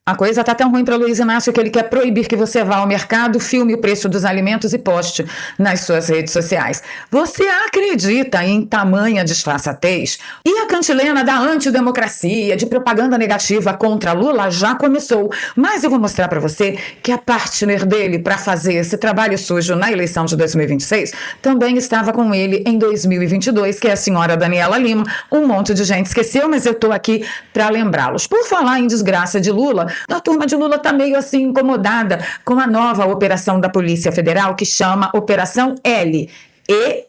A coisa está tão ruim para Luiz Inácio que ele quer proibir que você vá ao mercado, filme o preço dos alimentos e poste nas suas redes sociais. Você acredita em tamanha disfarçatez? E a cantilena da antidemocracia, de propaganda negativa contra Lula já começou. Mas eu vou mostrar para você que a partner dele para fazer esse trabalho sujo na eleição de 2026 também estava com ele em 2022, que é a senhora Daniela Lima. Um monte de gente esqueceu, mas eu estou aqui para lembrá-los. Por falar em desgraça de Lula, a turma de Lula está meio assim incomodada com a nova operação da Polícia Federal que chama Operação L.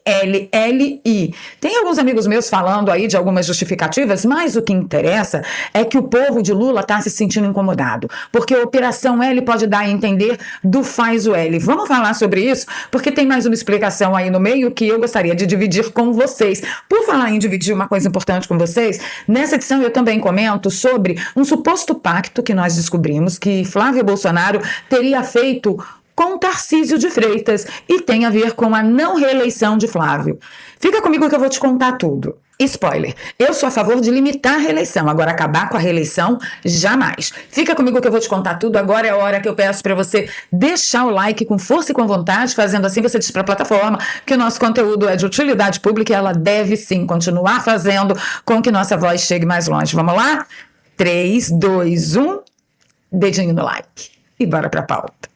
ELLI. Tem alguns amigos meus falando aí de algumas justificativas, mas o que interessa é que o povo de Lula está se sentindo incomodado, porque a Operação L pode dar a entender do faz o L. Vamos falar sobre isso, porque tem mais uma explicação aí no meio que eu gostaria de dividir com vocês. Por falar em dividir uma coisa importante com vocês, nessa edição eu também comento sobre um suposto pacto que nós descobrimos que Flávio Bolsonaro teria feito com Tarcísio de Freitas e tem a ver com a não reeleição de Flávio. Fica comigo que eu vou te contar tudo. Spoiler, eu sou a favor de limitar a reeleição, agora acabar com a reeleição, jamais. Fica comigo que eu vou te contar tudo, agora é a hora que eu peço para você deixar o like com força e com vontade, fazendo assim você diz para a plataforma que o nosso conteúdo é de utilidade pública e ela deve sim continuar fazendo com que nossa voz chegue mais longe. Vamos lá? 3, 2, 1, dedinho no like e bora para a pauta.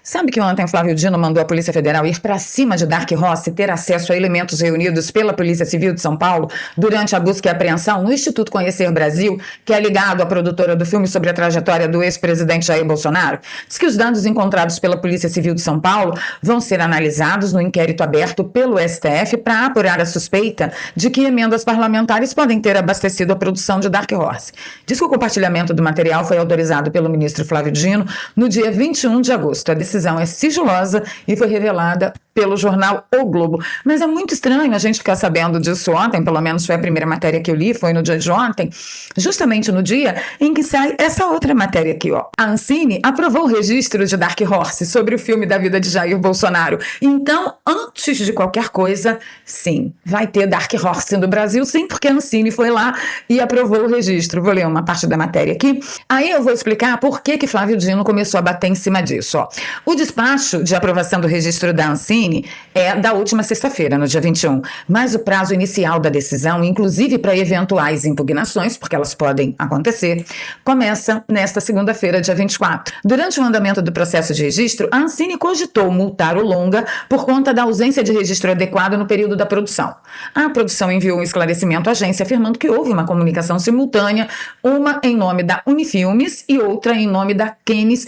Sabe que ontem Flávio Dino mandou a Polícia Federal ir para cima de Dark Rossi e ter acesso a elementos reunidos pela Polícia Civil de São Paulo durante a busca e apreensão no Instituto Conhecer Brasil, que é ligado à produtora do filme sobre a trajetória do ex-presidente Jair Bolsonaro? Diz que os dados encontrados pela Polícia Civil de São Paulo vão ser analisados no inquérito aberto pelo STF para apurar a suspeita de que emendas parlamentares podem ter abastecido a produção de Dark Horse. Diz que o compartilhamento do material foi autorizado pelo ministro Flávio Dino no dia 21 de agosto. A decisão é sigilosa e foi revelada pelo jornal O Globo. Mas é muito estranho a gente ficar sabendo disso ontem, pelo menos foi a primeira matéria que eu li, foi no dia de ontem, justamente no dia em que sai essa outra matéria aqui, ó. A Ancine aprovou o registro de Dark Horse sobre o filme da vida de Jair Bolsonaro. Então, antes de qualquer coisa, sim, vai ter Dark Horse no Brasil, sim, porque a Ancine foi lá e aprovou o registro. Vou ler uma parte da matéria aqui. Aí eu vou explicar por que Flávio Dino começou a bater em cima disso, ó. O despacho de aprovação do registro da Ancine é da última sexta-feira, no dia 21, mas o prazo inicial da decisão, inclusive para eventuais impugnações, porque elas podem acontecer, começa nesta segunda-feira, dia 24. Durante o andamento do processo de registro, a Ancine cogitou multar o longa por conta da ausência de registro adequado no período da produção. A produção enviou um esclarecimento à agência afirmando que houve uma comunicação simultânea, uma em nome da Unifilmes e outra em nome da Cannes,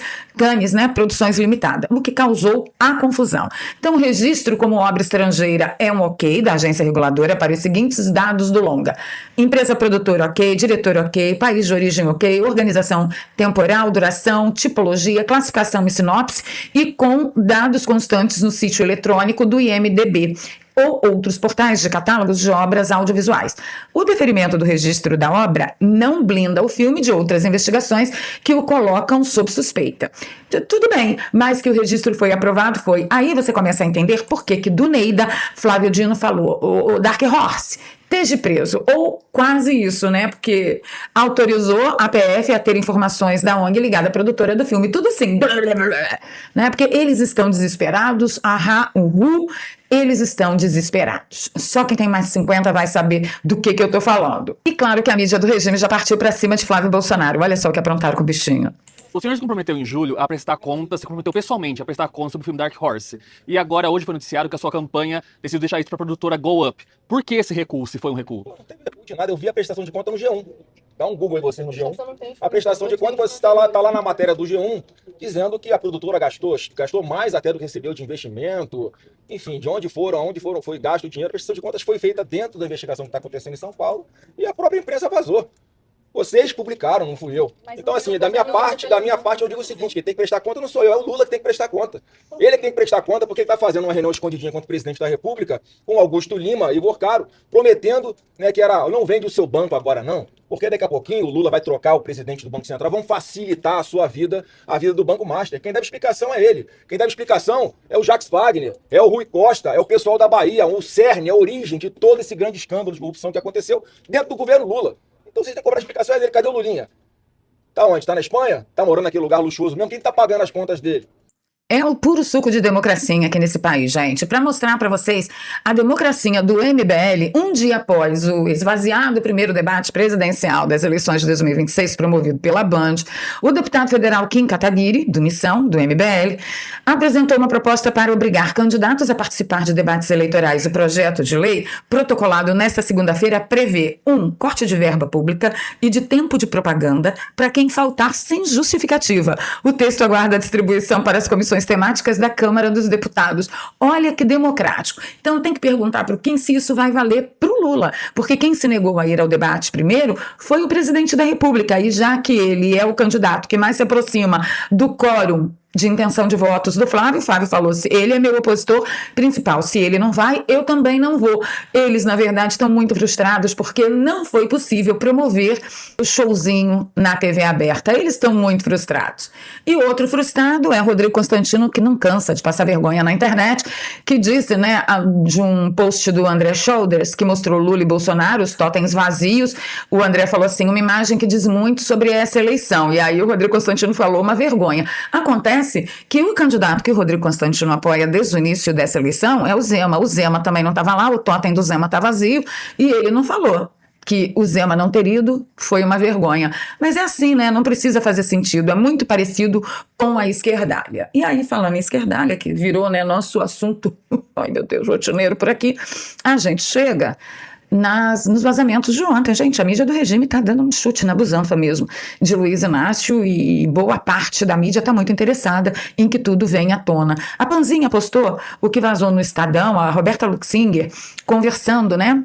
né, Produções Limitada, o que causou a confusão. Então, o registro como obra estrangeira é um ok da agência reguladora para os seguintes dados do longa: empresa produtora ok, diretor ok, país de origem ok, organização temporal, duração, tipologia, classificação e sinopse, e com dados constantes no sítio eletrônico do IMDb ou outros portais de catálogos de obras audiovisuais. O deferimento do registro da obra não blinda o filme de outras investigações que o colocam sob suspeita. Tudo bem, mas que o registro foi aprovado, foi. Aí você começa a entender por que do Neida, Flávio Dino falou, o Dark Horse esteja preso, ou quase isso, né, porque autorizou a PF a ter informações da ONG ligada à produtora do filme, tudo assim, blá, blá, blá, né, porque eles estão desesperados, eles estão desesperados. Só quem tem mais de 50 vai saber do que eu tô falando. E claro que a mídia do regime já partiu pra cima de Flávio Bolsonaro, olha só o que aprontaram com o bichinho. O senhor se comprometeu em julho a prestar contas, se comprometeu pessoalmente a prestar contas sobre o filme Dark Horse. E agora, hoje, foi noticiado que a sua campanha decidiu deixar isso para a produtora Go Up. Por que esse recuo, se foi um recuo? Não teve recuo de nada, eu vi a prestação de conta no G1. Dá um Google aí você no G1. A prestação de conta, você está lá na matéria do G1, dizendo que a produtora gastou mais até do que recebeu de investimento, enfim, de onde foi gasto o dinheiro. A prestação de contas foi feita dentro da investigação que está acontecendo em São Paulo e a própria imprensa vazou. Vocês publicaram, não fui eu. Então, assim, da minha parte, eu digo o seguinte: quem tem que prestar conta não sou eu, é o Lula que tem que prestar conta. Ele que tem que prestar conta porque ele está fazendo uma reunião escondidinha contra o presidente da República, com Augusto Lima e Vorcaro, prometendo, né, que não vende o seu banco agora não, porque daqui a pouquinho o Lula vai trocar o presidente do Banco Central, vão facilitar a sua vida, a vida do Banco Master. Quem deve explicação é ele. Quem deve explicação é o Jacques Wagner, é o Rui Costa, é o pessoal da Bahia, o cerne, a origem de todo esse grande escândalo de corrupção que aconteceu dentro do governo Lula. Então vocês têm que cobrar explicações dele. Cadê o Lulinha? Tá onde? Tá na Espanha? Tá morando naquele lugar luxuoso mesmo? Quem tá pagando as contas dele? É o puro suco de democracia aqui nesse país, gente. Para mostrar para vocês a democracia do MBL, um dia após o esvaziado primeiro debate presidencial das eleições de 2026, promovido pela Band, o deputado federal Kim Kataguiri, do Missão, do MBL, apresentou uma proposta para obrigar candidatos a participar de debates eleitorais. O projeto de lei, protocolado nesta segunda-feira, prevê corte de verba pública e de tempo de propaganda para quem faltar sem justificativa. O texto aguarda a distribuição para as comissões temáticas da Câmara dos Deputados. Olha que democrático. Então tem que perguntar para o Kim se isso vai valer para o Lula, porque quem se negou a ir ao debate primeiro foi o presidente da República, e já que ele é o candidato que mais se aproxima do quórum de intenção de votos do Flávio, o Flávio falou, se ele é meu opositor principal, se ele não vai, eu também não vou. Eles, na verdade, estão muito frustrados porque não foi possível promover o showzinho na TV aberta. Eles estão muito frustrados. E outro frustrado é Rodrigo Constantino, que não cansa de passar vergonha na internet, que disse, né, de um post do André Shoulders, que mostrou Lula e Bolsonaro, os totens vazios. O André falou assim, uma imagem que diz muito sobre essa eleição. E aí o Rodrigo Constantino falou, uma vergonha. Acontece que o candidato que o Rodrigo Constantino apoia desde o início dessa eleição é o Zema. O Zema também não estava lá, o totem do Zema está vazio, e ele não falou que o Zema não ter ido foi uma vergonha. Mas é assim, né? Não precisa fazer sentido. É muito parecido com a esquerdalha. E aí, falando em esquerdalha, que virou, né, nosso assunto, ai meu Deus, rotineiro por aqui, a gente chega nos vazamentos de ontem. Gente, a mídia do regime está dando um chute na busanfa mesmo de Luiz Inácio, e boa parte da mídia está muito interessada em que tudo venha à tona. A Panzinha postou o que vazou no Estadão, a Roberta Luxinger conversando, né,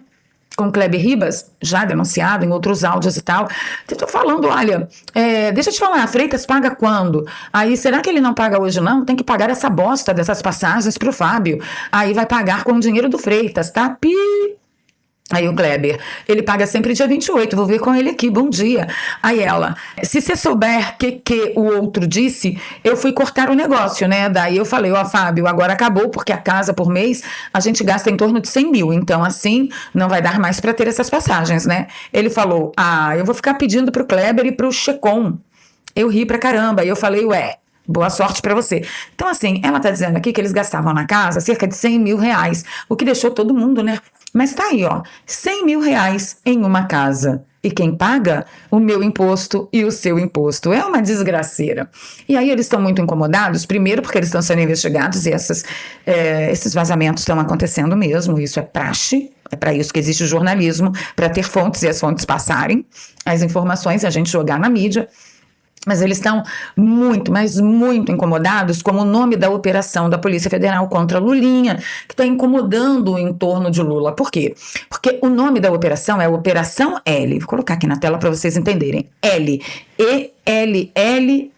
com Kleber Ribas, já denunciado em outros áudios e tal. Estou falando, olha, deixa eu te falar, Freitas paga quando? Aí, será que ele não paga hoje não? Tem que pagar essa bosta dessas passagens pro Fábio. Aí vai pagar com o dinheiro do Freitas, tá? Aí o Kleber, ele paga sempre dia 28, vou ver com ele aqui, bom dia. Aí ela, se você souber que o outro disse, eu fui cortar o negócio, né? Daí eu falei, Fábio, agora acabou, porque a casa por mês a gente gasta em torno de 100 mil, então assim não vai dar mais para ter essas passagens, né? Ele falou, eu vou ficar pedindo pro Kleber e pro Checon. Eu ri pra caramba, e eu falei, boa sorte pra você. Então assim, ela tá dizendo aqui que eles gastavam na casa cerca de 100 mil reais, o que deixou todo mundo, né? Mas tá aí, 100 mil reais em uma casa. E quem paga? O meu imposto e o seu imposto. É uma desgraceira. E aí eles estão muito incomodados, primeiro porque eles estão sendo investigados, e esses vazamentos estão acontecendo mesmo, isso é praxe. É para isso que existe o jornalismo, para ter fontes e as fontes passarem as informações e a gente jogar na mídia. Mas eles estão muito, mas muito incomodados com o nome da operação da Polícia Federal contra Lulinha, que está incomodando o entorno de Lula. Por quê? Porque o nome da operação é Operação L. Vou colocar aqui na tela para vocês entenderem. L. E-L-L-I.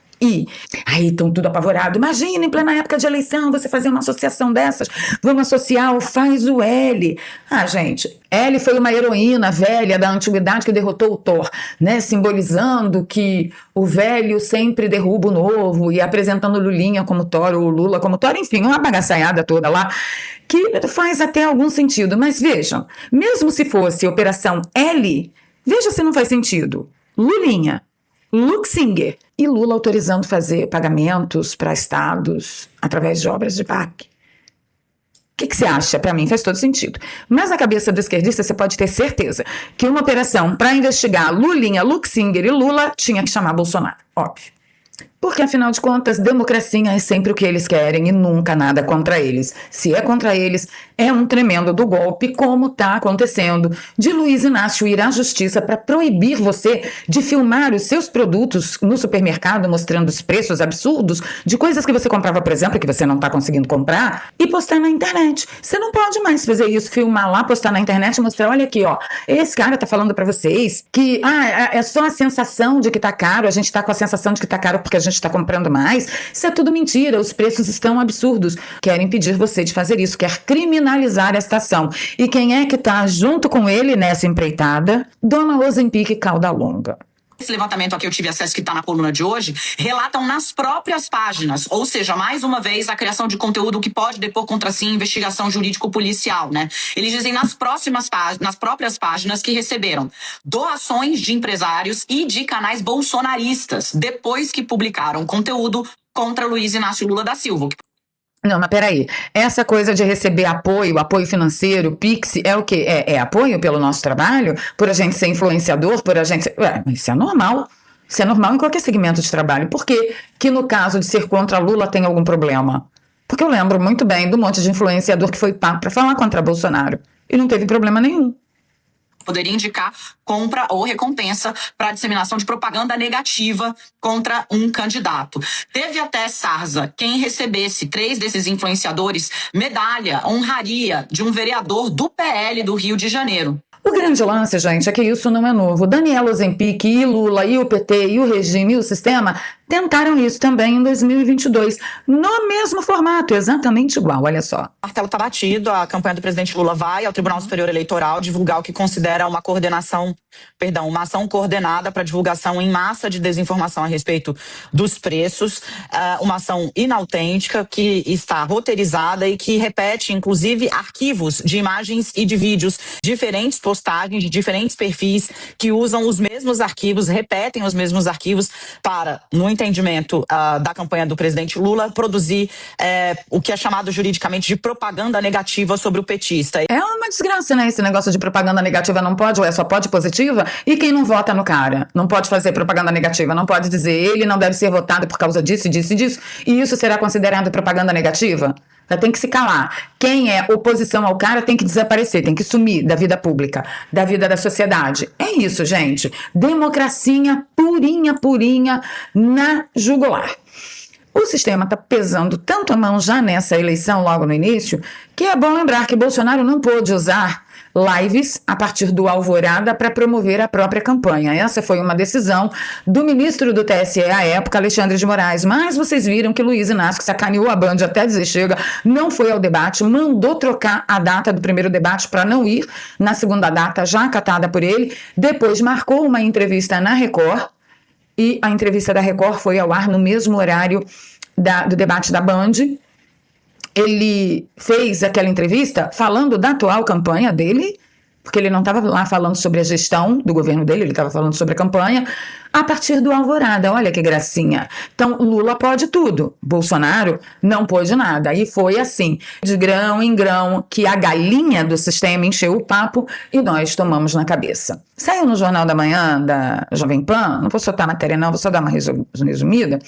Aí estão tudo apavorado. Imagina, em plena época de eleição, você fazer uma associação dessas. Vamos associar o Faz o L. Gente, L foi uma heroína velha da antiguidade que derrotou o Thor, né? Simbolizando que o velho sempre derruba o novo, e apresentando Lulinha como Thor, ou Lula como Thor, enfim, uma bagaçaiada toda lá, que faz até algum sentido. Mas vejam, mesmo se fosse Operação L, veja se não faz sentido. Lulinha, Luxinger e Lula autorizando fazer pagamentos para estados através de obras de PAC. O que você acha? Para mim faz todo sentido. Mas na cabeça do esquerdista você pode ter certeza que uma operação para investigar Lulinha, Luxinger e Lula tinha que chamar Bolsonaro, óbvio. Porque, afinal de contas, democracia é sempre o que eles querem e nunca nada contra eles. Se é contra eles, é um tremendo do golpe, como está acontecendo, de Luiz Inácio ir à justiça para proibir você de filmar os seus produtos no supermercado, mostrando os preços absurdos de coisas que você comprava, por exemplo, que você não está conseguindo comprar, e postar na internet. Você não pode mais fazer isso, filmar lá, postar na internet e mostrar, olha aqui, esse cara tá falando para vocês que é só a sensação de que tá caro, a gente tá com a sensação de que tá caro porque a gente está comprando mais. Isso é tudo mentira, os preços estão absurdos. Querem impedir você de fazer isso, quer criminalizar esta ação. E quem é que está junto com ele nessa empreitada? Dona Ozempic Cauda Longa. Esse levantamento a que eu tive acesso, que está na coluna de hoje, relatam nas próprias páginas, ou seja, mais uma vez, a criação de conteúdo que pode depor contra si investigação jurídico-policial, né? Eles dizem nas próprias páginas que receberam doações de empresários e de canais bolsonaristas, depois que publicaram conteúdo contra Luiz Inácio Lula da Silva. Não, mas peraí. Essa coisa de receber apoio financeiro, Pix, é o quê? É apoio pelo nosso trabalho? Por a gente ser influenciador? Por a gente ser... Mas isso é normal. Isso é normal em qualquer segmento de trabalho. Por que no caso de ser contra Lula tem algum problema? Porque eu lembro muito bem do monte de influenciador que foi pago para falar contra Bolsonaro. E não teve problema nenhum. Poderia indicar compra ou recompensa para disseminação de propaganda negativa contra um candidato. Teve até, Sarza, quem recebesse 3 desses influenciadores, medalha, honraria de um vereador do PL do Rio de Janeiro. O grande lance, gente, é que isso não é novo. Daniela Ozempic, e Lula, e o PT, e o regime, e o sistema tentaram isso também em 2022, no mesmo formato, exatamente igual, olha só. O martelo está batido, a campanha do presidente Lula vai ao Tribunal Superior Eleitoral divulgar o que considera uma ação coordenada para divulgação em massa de desinformação a respeito dos preços, uma ação inautêntica que está roteirizada e que repete, inclusive, arquivos de imagens e de vídeos, diferentes postagens de diferentes perfis que usam os mesmos arquivos, repetem os mesmos arquivos para, no entendimento da campanha do presidente Lula, produzir o que é chamado juridicamente de propaganda negativa sobre o petista. É uma desgraça, né? Esse negócio de propaganda negativa não pode, ou só pode positiva? E quem não vota no cara? Não pode fazer propaganda negativa, não pode dizer ele não deve ser votado por causa disso, disso e disso, e isso será considerado propaganda negativa? Tem que se calar. Quem é oposição ao cara tem que desaparecer, tem que sumir da vida pública, da vida da sociedade. É isso, gente. Democracia purinha na jugular. O sistema está pesando tanto a mão já nessa eleição, logo no início, que é bom lembrar que Bolsonaro não pôde usar lives a partir do Alvorada para promover a própria campanha. Essa foi uma decisão do ministro do TSE à época, Alexandre de Moraes. Mas vocês viram que Luiz Inácio, que sacaneou a Band até dizer chega, não foi ao debate, mandou trocar a data do primeiro debate para não ir na segunda data, já acatada por ele. Depois marcou uma entrevista na Record, e a entrevista da Record foi ao ar no mesmo horário do debate da Band. Ele fez aquela entrevista falando da atual campanha dele, porque ele não estava lá falando sobre a gestão do governo dele, ele estava falando sobre a campanha, a partir do Alvorada. Olha que gracinha. Então, Lula pode tudo, Bolsonaro não pôde nada. E foi assim, de grão em grão, que a galinha do sistema encheu o papo e nós tomamos na cabeça. Saiu no Jornal da Manhã, da Jovem Pan, não vou soltar a matéria não, vou só dar uma resumida,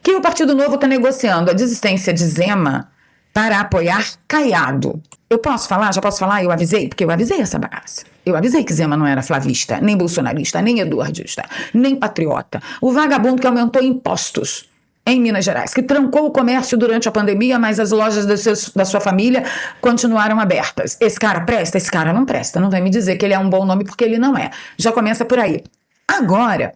que o Partido Novo está negociando a desistência de Zema para apoiar Caiado. Eu posso falar? Já posso falar? Eu avisei? Porque eu avisei essa bagaça. Eu avisei que Zema não era flavista, nem bolsonarista, nem eduardista, nem patriota. O vagabundo que aumentou impostos em Minas Gerais, que trancou o comércio durante a pandemia, mas as lojas da sua família continuaram abertas. Esse cara presta? Esse cara não presta. Não vai me dizer que ele é um bom nome, porque ele não é. Já começa por aí. Agora,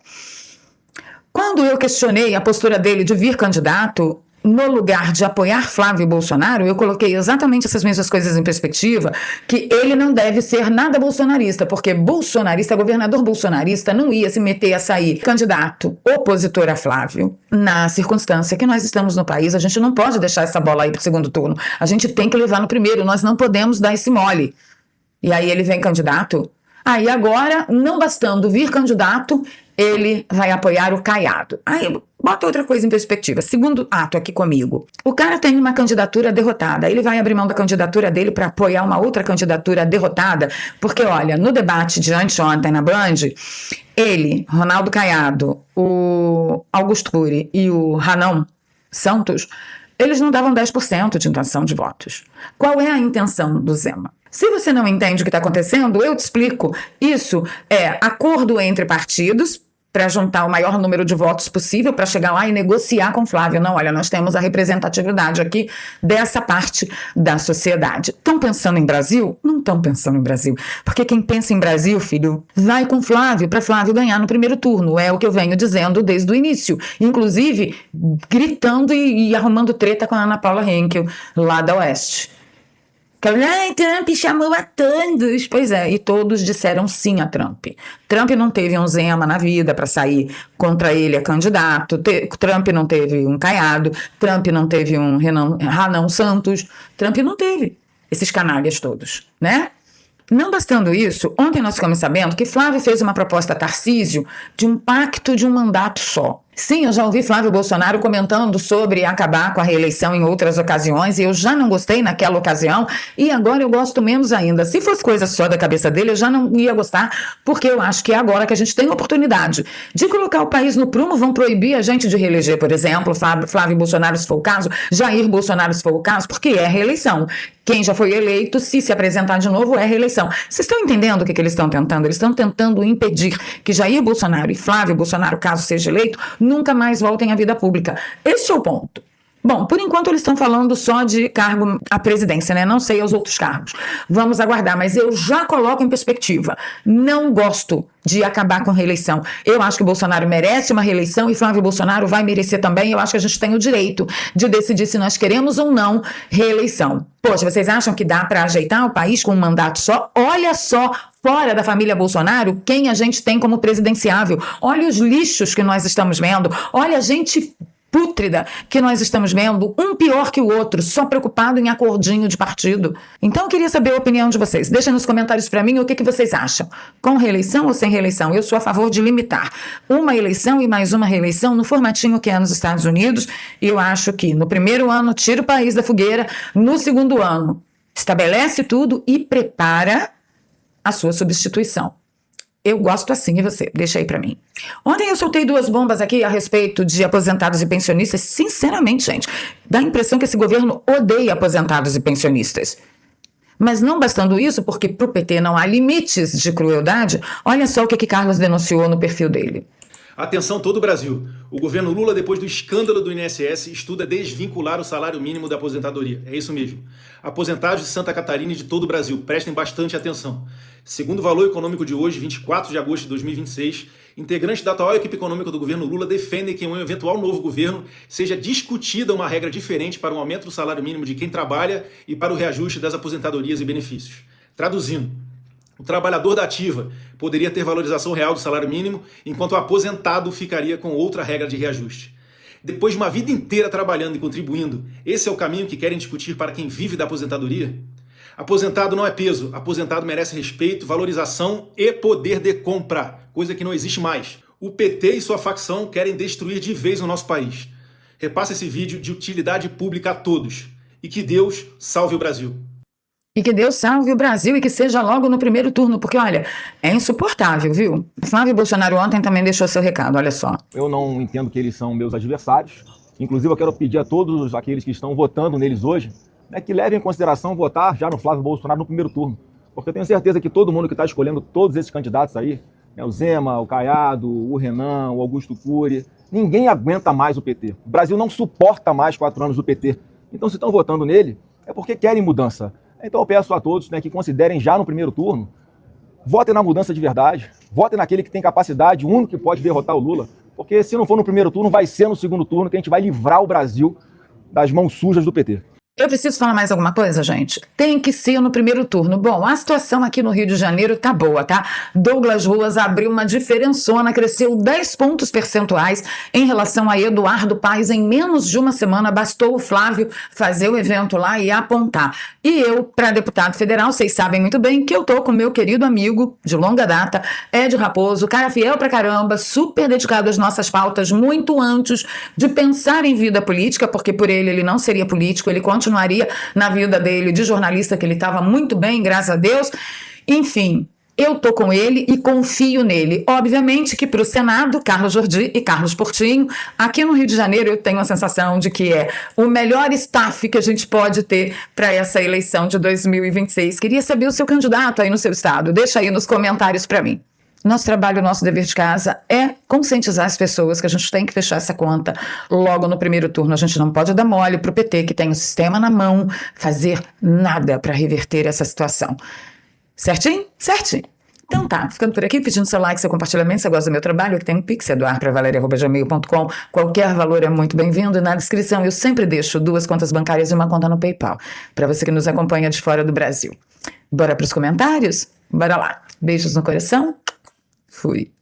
quando eu questionei a postura dele de vir candidato, no lugar de apoiar Flávio Bolsonaro, eu coloquei exatamente essas mesmas coisas em perspectiva, que ele não deve ser nada bolsonarista, porque bolsonarista, governador bolsonarista, não ia se meter a sair candidato opositor a Flávio. Na circunstância que nós estamos no país, a gente não pode deixar essa bola aí para o segundo turno. A gente tem que levar no primeiro, nós não podemos dar esse mole. E aí ele vem candidato. Aí agora, não bastando vir candidato, ele vai apoiar o Caiado. Aí, bota outra coisa em perspectiva. Segundo ato aqui comigo. O cara tem uma candidatura derrotada. Ele vai abrir mão da candidatura dele para apoiar uma outra candidatura derrotada. Porque, olha, no debate de anteontem na Band, ele, Ronaldo Caiado, o Augusto Cury e o Ranão Santos, eles não davam 10% de intenção de votos. Qual é a intenção do Zema? Se você não entende o que está acontecendo, eu te explico. Isso é acordo entre partidos para juntar o maior número de votos possível para chegar lá e negociar com Flávio. Não, olha, nós temos a representatividade aqui dessa parte da sociedade. Estão pensando em Brasil? Não estão pensando em Brasil. Porque quem pensa em Brasil, filho, vai com Flávio para Flávio ganhar no primeiro turno. É o que eu venho dizendo desde o início. Inclusive, gritando e arrumando treta com a Ana Paula Henkel, lá da Oeste. Ai, Trump chamou a todos. Pois é, e todos disseram sim a Trump. Trump não teve um Zema na vida para sair contra ele a candidato. Trump não teve um Caiado. Trump não teve um Renan Santos. Trump não teve esses canalhas todos, né? Não bastando isso, ontem nós ficamos sabendo que Flávio fez uma proposta a Tarcísio de um pacto de um mandato só. Sim, eu já ouvi Flávio Bolsonaro comentando sobre acabar com a reeleição em outras ocasiões, e eu já não gostei naquela ocasião, e agora eu gosto menos ainda. Se fosse coisa só da cabeça dele, eu já não ia gostar, porque eu acho que é agora que a gente tem oportunidade de colocar o país no prumo. Vão proibir a gente de reeleger, por exemplo, Flávio Bolsonaro, se for o caso, Jair Bolsonaro, se for o caso, porque é reeleição. Quem já foi eleito, se apresentar de novo, é reeleição. Vocês estão entendendo o que eles estão tentando? Eles estão tentando impedir que Jair Bolsonaro e Flávio Bolsonaro, caso seja eleito, nunca mais voltem à vida pública. Este é o ponto. Bom, por enquanto eles estão falando só de cargo à presidência, né? Não sei os outros cargos. Vamos aguardar, mas eu já coloco em perspectiva. Não gosto de acabar com a reeleição. Eu acho que o Bolsonaro merece uma reeleição e Flávio Bolsonaro vai merecer também. Eu acho que a gente tem o direito de decidir se nós queremos ou não reeleição. Poxa, vocês acham que dá para ajeitar o país com um mandato só? Olha só, fora da família Bolsonaro, quem a gente tem como presidenciável. Olha os lixos que nós estamos vendo. Olha a gente pútrida que nós estamos vendo, um pior que o outro, só preocupado em acordinho de partido. Então eu queria saber a opinião de vocês. Deixem nos comentários para mim o que vocês acham. Com reeleição ou sem reeleição? Eu sou a favor de limitar uma eleição e mais uma reeleição no formatinho que é nos Estados Unidos. E eu acho que no primeiro ano tira o país da fogueira, no segundo ano estabelece tudo e prepara a sua substituição. Eu gosto assim, e você? Deixa aí pra mim. Ontem eu soltei 2 bombas aqui a respeito de aposentados e pensionistas. Sinceramente, gente, dá a impressão que esse governo odeia aposentados e pensionistas. Mas não bastando isso, porque pro PT não há limites de crueldade, olha só o que Carlos denunciou no perfil dele. Atenção todo o Brasil. O governo Lula, depois do escândalo do INSS, estuda desvincular o salário mínimo da aposentadoria. É isso mesmo. Aposentados de Santa Catarina e de todo o Brasil, prestem bastante atenção. Segundo o Valor Econômico de hoje, 24 de agosto de 2026, integrantes da atual equipe econômica do governo Lula defendem que em um eventual novo governo seja discutida uma regra diferente para o aumento do salário mínimo de quem trabalha e para o reajuste das aposentadorias e benefícios. Traduzindo, o trabalhador da ativa poderia ter valorização real do salário mínimo, enquanto o aposentado ficaria com outra regra de reajuste. Depois de uma vida inteira trabalhando e contribuindo, esse é o caminho que querem discutir para quem vive da aposentadoria? Aposentado não é peso, aposentado merece respeito, valorização e poder de compra, coisa que não existe mais. O PT e sua facção querem destruir de vez o nosso país. Repassa esse vídeo de utilidade pública a todos. E que Deus salve o Brasil. E que Deus salve o Brasil e que seja logo no primeiro turno, porque, olha, é insuportável, viu? Flávio Bolsonaro ontem também deixou seu recado, olha só. Eu não entendo que eles são meus adversários. Inclusive, eu quero pedir a todos aqueles que estão votando neles hoje, que levem em consideração votar já no Flávio Bolsonaro no primeiro turno. Porque eu tenho certeza que todo mundo que está escolhendo todos esses candidatos aí, o Zema, o Caiado, o Renan, o Augusto Cury, ninguém aguenta mais o PT. O Brasil não suporta mais 4 anos do PT. Então, se estão votando nele, é porque querem mudança. Então eu peço a todos que considerem já no primeiro turno, votem na mudança de verdade, votem naquele que tem capacidade, o único que pode derrotar o Lula, porque se não for no primeiro turno, vai ser no segundo turno que a gente vai livrar o Brasil das mãos sujas do PT. Eu preciso falar mais alguma coisa, gente? Tem que ser no primeiro turno. Bom, a situação aqui no Rio de Janeiro tá boa, tá? Douglas Ruas abriu uma diferençona, cresceu 10 pontos percentuais em relação a Eduardo Paes em menos de uma semana. Bastou o Flávio fazer o evento lá e apontar. E eu, para deputado federal, vocês sabem muito bem que eu tô com meu querido amigo de longa data, Ed Raposo, cara fiel pra caramba, super dedicado às nossas pautas, muito antes de pensar em vida política, porque por ele não seria político, ele continuaria na vida dele de jornalista, que ele estava muito bem, graças a Deus. Enfim, eu tô com ele e confio nele. Obviamente que para o Senado, Carlos Jordi e Carlos Portinho, aqui no Rio de Janeiro eu tenho a sensação de que é o melhor staff que a gente pode ter para essa eleição de 2026. Queria saber o seu candidato aí no seu estado. Deixa aí nos comentários para mim. Nosso trabalho, nosso dever de casa é conscientizar as pessoas que a gente tem que fechar essa conta logo no primeiro turno. A gente não pode dar mole pro PT, que tem o sistema na mão, fazer nada para reverter essa situação. Certinho? Certinho. Então tá, ficando por aqui, pedindo seu like, seu compartilhamento, se você gosta do meu trabalho, que tem um pix, eduarpravaleria@gmail.com. Qualquer valor é muito bem-vindo. Na descrição eu sempre deixo 2 contas bancárias e uma conta no PayPal, para você que nos acompanha de fora do Brasil. Bora para os comentários? Bora lá. Beijos no coração. Fui.